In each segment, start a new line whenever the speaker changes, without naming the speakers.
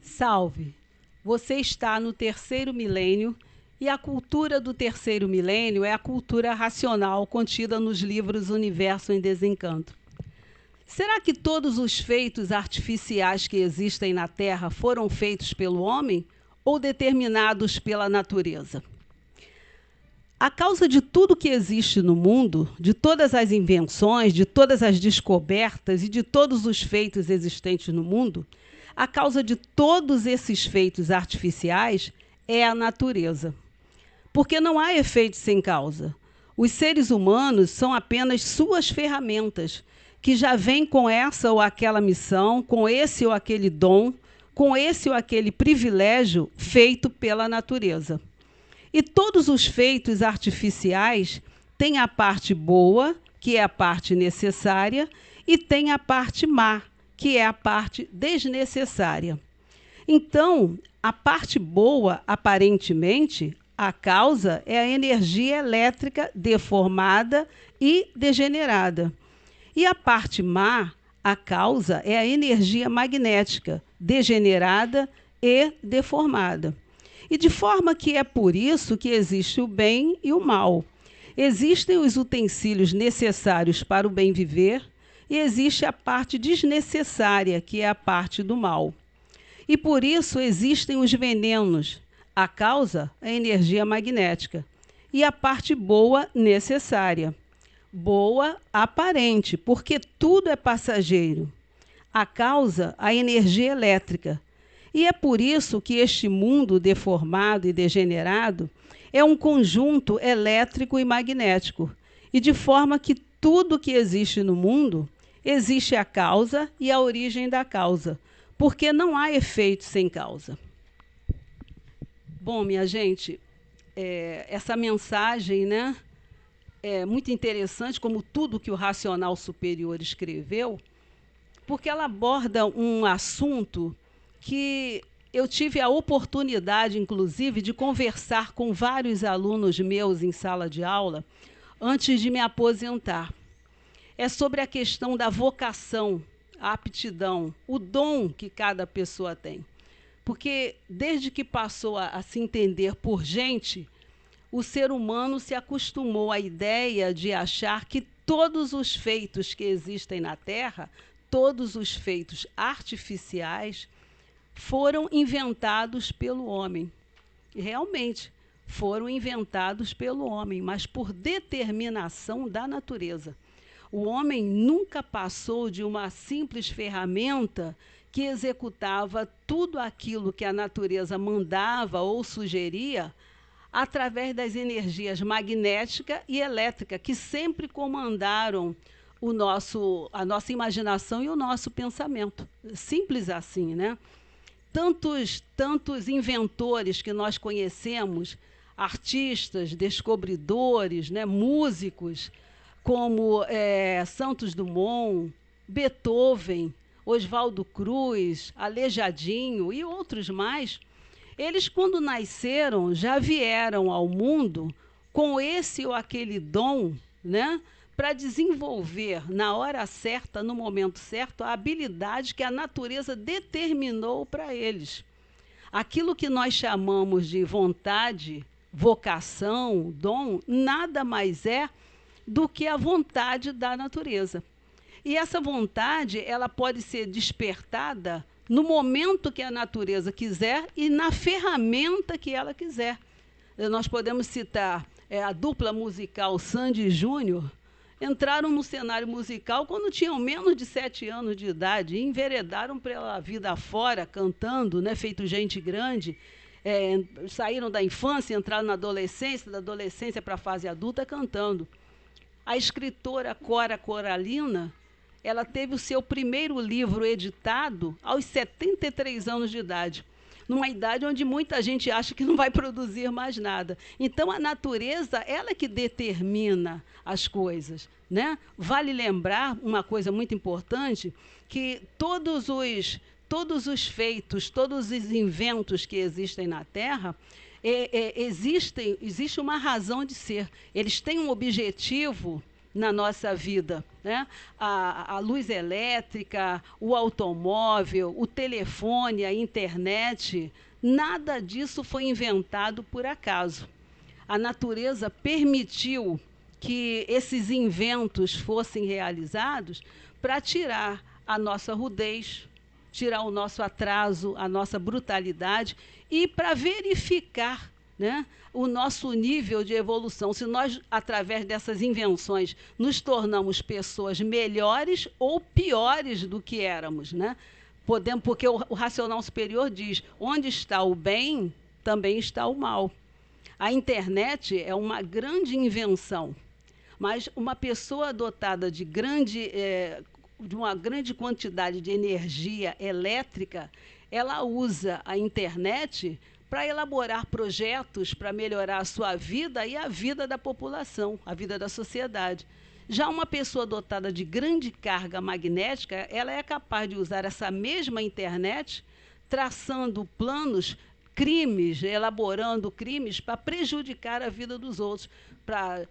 Salve! Você está no terceiro milênio e a cultura do terceiro milênio é a cultura racional contida nos livros Universo em Desencanto. Será que todos os feitos artificiais que existem na Terra foram feitos pelo homem ou determinados pela natureza? A causa de tudo que existe no mundo, de todas as invenções, de todas as descobertas e de todos os feitos existentes no mundo, a causa de todos esses feitos artificiais é a natureza. Porque não há efeito sem causa. Os seres humanos são apenas suas ferramentas, que já vêm com essa ou aquela missão, com esse ou aquele dom, com esse ou aquele privilégio feito pela natureza. E todos os feitos artificiais têm a parte boa, que é a parte necessária, e tem a parte má, que é a parte desnecessária. Então, a parte boa, aparentemente, a causa é a energia elétrica deformada e degenerada. E a parte má, a causa é a energia magnética degenerada e deformada. E de forma que é por isso que existe o bem e o mal. Existem os utensílios necessários para o bem viver e existe a parte desnecessária, que é a parte do mal. E por isso existem os venenos. A causa é a energia magnética e a parte boa necessária. Boa aparente, porque tudo é passageiro. A causa, a energia elétrica. E é por isso que este mundo deformado e degenerado é um conjunto elétrico e magnético, e de forma que tudo que existe no mundo existe a causa e a origem da causa, porque não há efeito sem causa. Bom, minha gente, essa mensagem, né, é muito interessante, como tudo que o Racional Superior escreveu, porque ela aborda um assunto que eu tive a oportunidade, inclusive, de conversar com vários alunos meus em sala de aula antes de me aposentar. É sobre a questão da vocação, a aptidão, o dom que cada pessoa tem. Porque desde que passou a se entender por gente, o ser humano se acostumou à ideia de achar que todos os feitos que existem na Terra, todos os feitos artificiais, foram inventados pelo homem. E realmente, foram inventados pelo homem, mas por determinação da natureza. O homem nunca passou de uma simples ferramenta que executava tudo aquilo que a natureza mandava ou sugeria através das energias magnética e elétrica, que sempre comandaram a nossa imaginação e o nosso pensamento. Simples assim, né? Tantos inventores que nós conhecemos, artistas, descobridores, né, músicos, como Santos Dumont, Beethoven, Oswaldo Cruz, Aleijadinho e outros mais, eles, quando nasceram, já vieram ao mundo com esse ou aquele dom, né, para desenvolver, na hora certa, no momento certo, a habilidade que a natureza determinou para eles. Aquilo que nós chamamos de vontade, vocação, dom, nada mais é do que a vontade da natureza. E essa vontade, ela pode ser despertada no momento que a natureza quiser e na ferramenta que ela quiser. Nós podemos citar a dupla musical Sandy e Júnior. Entraram no cenário musical quando tinham menos de 7 anos de idade e enveredaram pela vida fora, cantando, né, feito gente grande. Saíram da infância, entraram na adolescência, da adolescência para a fase adulta, cantando. A escritora Cora Coralina, ela teve o seu primeiro livro editado aos 73 anos de idade, numa idade onde muita gente acha que não vai produzir mais nada. Então, a natureza, ela que determina as coisas, né? Vale lembrar uma coisa muito importante, que todos os feitos, todos os inventos que existem na Terra, existe uma razão de ser. Eles têm um objetivo, na nossa vida, né? A luz elétrica, o automóvel, o telefone, a internet, nada disso foi inventado por acaso. A natureza permitiu que esses inventos fossem realizados para tirar a nossa rudez, tirar o nosso atraso, a nossa brutalidade e para verificar, né, o nosso nível de evolução. Se nós, através dessas invenções, nos tornamos pessoas melhores ou piores do que éramos, né? Porque o racional superior diz: onde está o bem, também está o mal. A internet é uma grande invenção, mas uma pessoa dotada de uma grande quantidade de energia elétrica, ela usa a internet para elaborar projetos para melhorar a sua vida e a vida da população, a vida da sociedade. Já uma pessoa dotada de grande carga magnética, ela é capaz de usar essa mesma internet, traçando planos, crimes, elaborando crimes para prejudicar a vida dos outros, para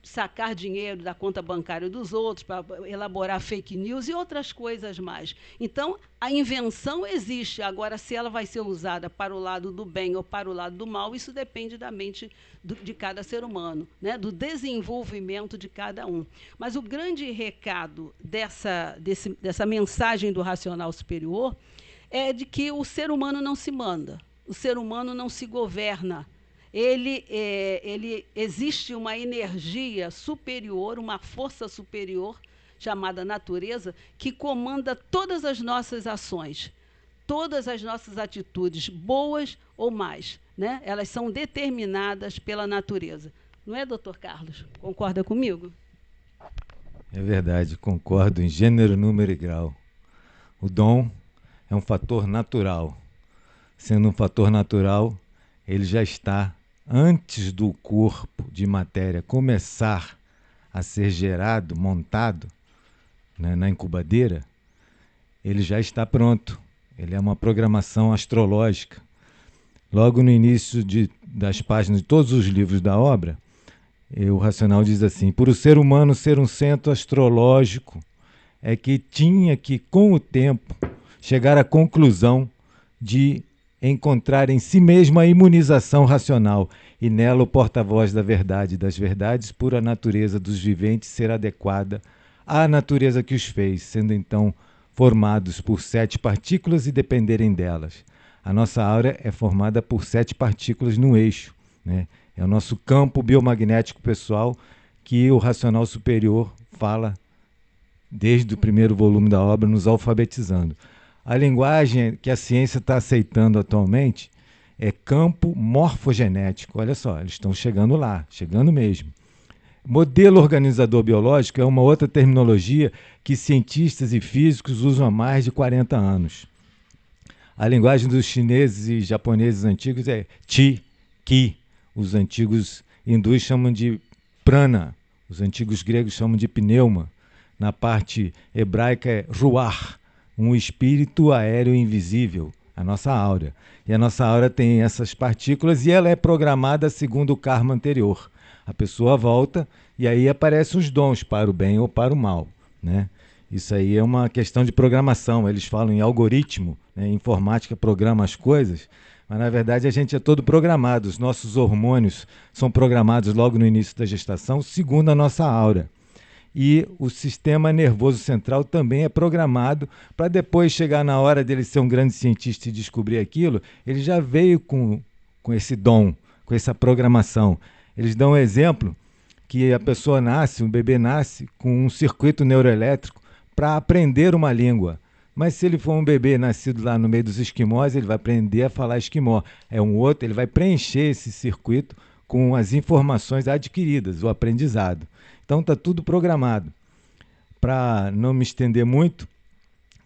sacar dinheiro da conta bancária dos outros, para elaborar fake news e outras coisas mais. Então, a invenção existe. Agora, se ela vai ser usada para o lado do bem ou para o lado do mal, isso depende da mente de cada ser humano, né? Do desenvolvimento de cada um. Mas o grande recado dessa mensagem do racional superior é de que o ser humano não se manda, o ser humano não se governa. Existe uma energia superior, uma força superior, chamada natureza, que comanda todas as nossas ações, todas as nossas atitudes, boas ou más, né? Elas são determinadas pela natureza. Não é, doutor Carlos? Concorda comigo?
É verdade, concordo em gênero, número e grau. O dom é um fator natural. Sendo um fator natural, ele já está antes do corpo de matéria começar a ser gerado, montado, né, na incubadeira, ele já está pronto. Ele é uma programação astrológica. Logo no início das páginas de todos os livros da obra, o racional diz assim: por o ser humano ser um centro astrológico, é que tinha que, com o tempo, chegar à conclusão de encontrar em si mesmo a imunização racional e nela o porta-voz da verdade, das verdades, pura natureza dos viventes ser adequada à natureza que os fez, sendo então formados por 7 partículas e dependerem delas. A nossa aura é formada por 7 partículas no eixo, né? É o nosso campo biomagnético pessoal que o racional superior fala desde o primeiro volume da obra, nos alfabetizando. A linguagem que a ciência está aceitando atualmente é campo morfogenético. Olha só, eles estão chegando lá, chegando mesmo. Modelo organizador biológico é uma outra terminologia que cientistas e físicos usam há mais de 40 anos. A linguagem dos chineses e japoneses antigos é Qi, Ki. Os antigos hindus chamam de prana, os antigos gregos chamam de pneuma. Na parte hebraica é ruach, um espírito aéreo invisível, a nossa aura. E a nossa aura tem essas partículas e ela é programada segundo o karma anterior. A pessoa volta e aí aparecem os dons para o bem ou para o mal, né? Isso aí é uma questão de programação. Eles falam em algoritmo, né? Informática programa as coisas, mas na verdade a gente é todo programado. Os nossos hormônios são programados logo no início da gestação, segundo a nossa aura. E o sistema nervoso central também é programado para depois chegar na hora dele ser um grande cientista e descobrir aquilo, ele já veio com esse dom, com essa programação. Eles dão um exemplo que a pessoa nasce, um bebê nasce com um circuito neuroelétrico para aprender uma língua. Mas se ele for um bebê nascido lá no meio dos esquimós, ele vai aprender a falar esquimó. É um outro, ele vai preencher esse circuito com as informações adquiridas, o aprendizado. Então está tudo programado. Para não me estender muito,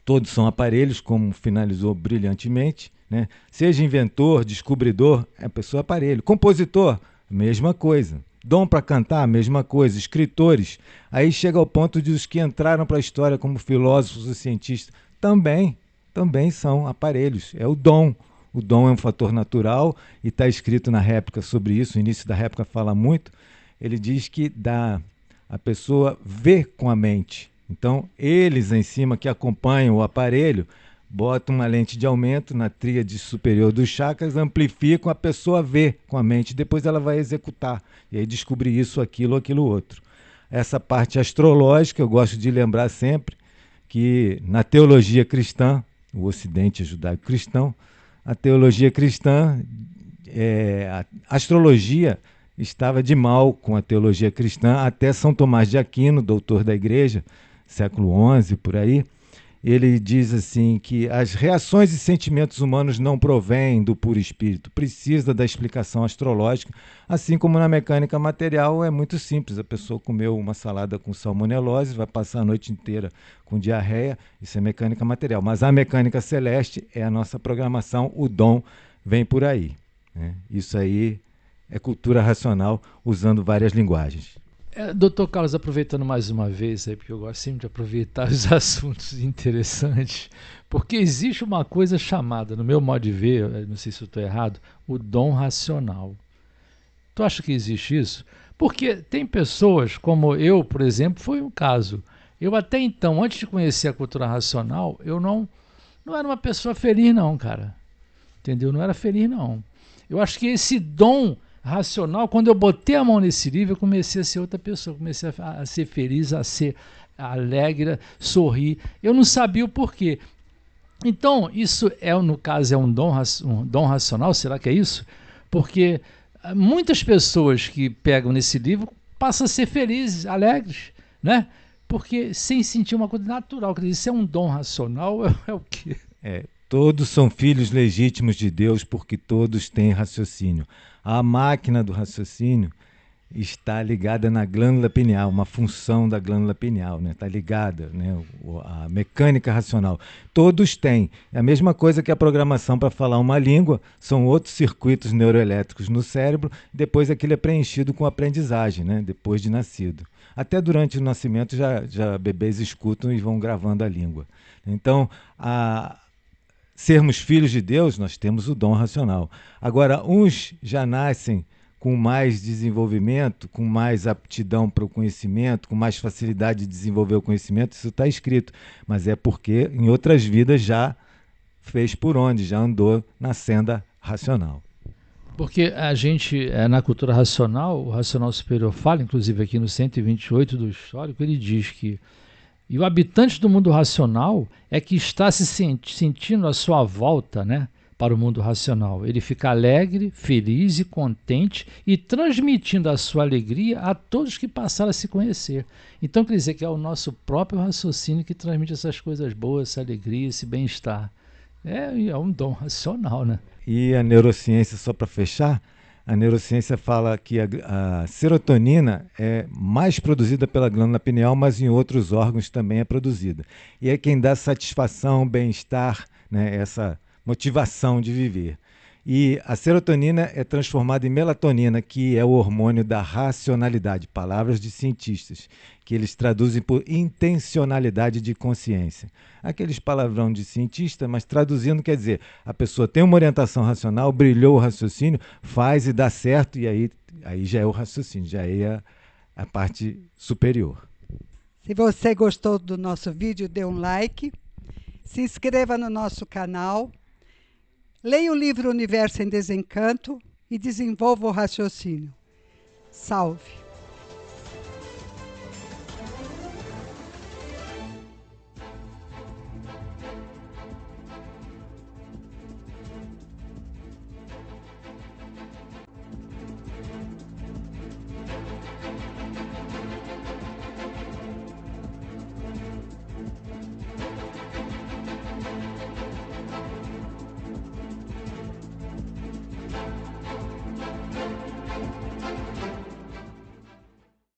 todos são aparelhos, como finalizou brilhantemente, né? Seja inventor, descobridor, é pessoa aparelho. Compositor, mesma coisa. Dom para cantar, mesma coisa. Escritores, aí chega ao ponto de os que entraram para a história como filósofos e cientistas, também são aparelhos. É o dom. O dom é um fator natural e está escrito na réplica sobre isso. O início da réplica fala muito. ele diz que a pessoa vê com a mente. Então, eles em cima que acompanham o aparelho, botam uma lente de aumento na tríade superior dos chakras, amplificam, a pessoa vê com a mente, depois ela vai executar, e aí descobrir isso, aquilo outro. Essa parte astrológica, eu gosto de lembrar sempre que na teologia cristã, o Ocidente é judaico-cristão, a teologia cristã, a astrologia estava de mal com a teologia cristã, até São Tomás de Aquino, doutor da igreja, século XI, por aí, ele diz assim que as reações e sentimentos humanos não provêm do puro espírito, precisa da explicação astrológica, assim como na mecânica material é muito simples, a pessoa comeu uma salada com salmonelose, vai passar a noite inteira com diarreia, isso é mecânica material, mas a mecânica celeste é a nossa programação, o dom vem por aí, né? Isso aí é cultura racional usando várias linguagens.
Doutor Carlos, aproveitando mais uma vez, aí, porque eu gosto sempre de aproveitar os assuntos interessantes, porque existe uma coisa chamada, no meu modo de ver, não sei se eu estou errado, o dom racional. Tu acha que existe isso? Porque tem pessoas, como eu, por exemplo, foi um caso. Eu até então, antes de conhecer a cultura racional, eu não era uma pessoa feliz não, cara. Entendeu? Não era feliz não. Eu acho que esse dom racional, quando eu botei a mão nesse livro, eu comecei a ser outra pessoa, comecei a ser feliz, a ser alegre, sorrir. Eu não sabia o porquê. Então, isso no caso, é um dom racional, será que é isso? Porque muitas pessoas que pegam nesse livro passam a ser felizes, alegres, né? Porque sem sentir uma coisa natural. Quer dizer, isso é um dom racional, é o quê?
Todos são filhos legítimos de Deus porque todos têm raciocínio. A máquina do raciocínio está ligada na glândula pineal, uma função da glândula pineal, né? Está ligada, né? A mecânica racional. Todos têm. É a mesma coisa que a programação para falar uma língua, são outros circuitos neuroelétricos no cérebro, depois aquilo é preenchido com aprendizagem, né? Depois de nascido. Até durante o nascimento já bebês escutam e vão gravando a língua. Então, sermos filhos de Deus, nós temos o dom racional. Agora, uns já nascem com mais desenvolvimento, com mais aptidão para o conhecimento, com mais facilidade de desenvolver o conhecimento, isso está escrito. Mas é porque em outras vidas já fez por onde, já andou na senda racional.
Porque a gente, na cultura racional, o racional superior fala, inclusive aqui no 128 do histórico, ele diz que e o habitante do mundo racional é que está se sentindo à sua volta, né, para o mundo racional. Ele fica alegre, feliz e contente e transmitindo a sua alegria a todos que passaram a se conhecer. Então, quer dizer que é o nosso próprio raciocínio que transmite essas coisas boas, essa alegria, esse bem-estar. É um dom racional, né?
E a neurociência, só para fechar, a neurociência fala que a serotonina é mais produzida pela glândula pineal, mas em outros órgãos também é produzida. E é quem dá satisfação, bem-estar, né, essa motivação de viver. E a serotonina é transformada em melatonina, que é o hormônio da racionalidade, palavras de cientistas, que eles traduzem por intencionalidade de consciência. Aqueles palavrão de cientista, mas traduzindo quer dizer, a pessoa tem uma orientação racional, brilhou o raciocínio, faz e dá certo, e aí já é o raciocínio, já é a parte superior.
Se você gostou do nosso vídeo, dê um like, se inscreva no nosso canal, leia o livro Universo em Desencanto e desenvolva o raciocínio. Salve!